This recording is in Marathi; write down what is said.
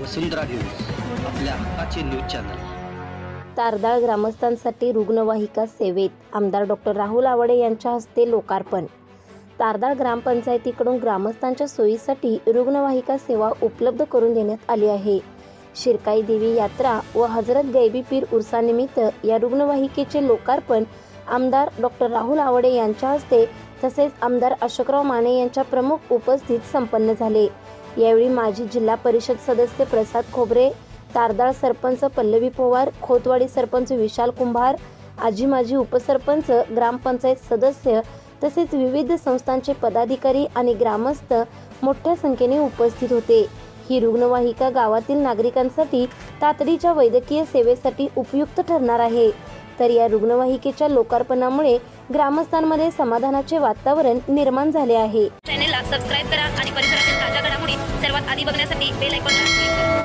वसुंधरा न्यूज, आपल्या हक्काचे न्यूज चॅनल। तारदाळ ग्रामस्थांसाठी रुग्णवाहिका सेवेत आमदार डॉक्टर राहुल आवडे यांच्या हस्ते लोकार्पण। तारदाळ ग्रामपंचायतीकडून ग्रामस्थांच्या सोयीसाठी रुग्णवाहिका सेवा उपलब्ध करून देण्यात आली आहे। शिरकाई देवी यात्रा व हजरत गैबी पीर उर्सानिमित्त या रुग्णवाहिकेचे लोकार्पण आमदार डॉक्टर राहुल आवडे यांच्या हस्ते तसेच आमदार अशोकराव माने यांच्या प्रमुख उपस्थित संपन्न झाले। यावेळी माजी जिल्हा परिषद सदस्य प्रसाद खोबरे, तारदाळ सरपंच पल्लवी पवार, खोतवाडी सरपंच विशाल कुंभार, माजी उपसरपंच, ग्रामपंचायत सदस्य तसेच विविध संस्थांचे पदाधिकारी आणि ग्रामस्थ मोठ्या संख्येने उपस्थित होते। ही रुग्णवाहिका गावातील नागरिकांसाठी तातडीच्या वैद्यकीय सेवेसाठी उपयुक्त ठरणार आहे। तर या रुग्णवाहिकेच्या लोकार्पणामुळे ग्रामस्थांमध्ये समाधानाचे वातावरण निर्माण झाले आहे। चॅनलला सबस्क्राइब करा आणि परिसरातील ताज्या घडामोडी सर्वात आधी बघण्यासाठी बेल आयकॉनला क्लिक करा।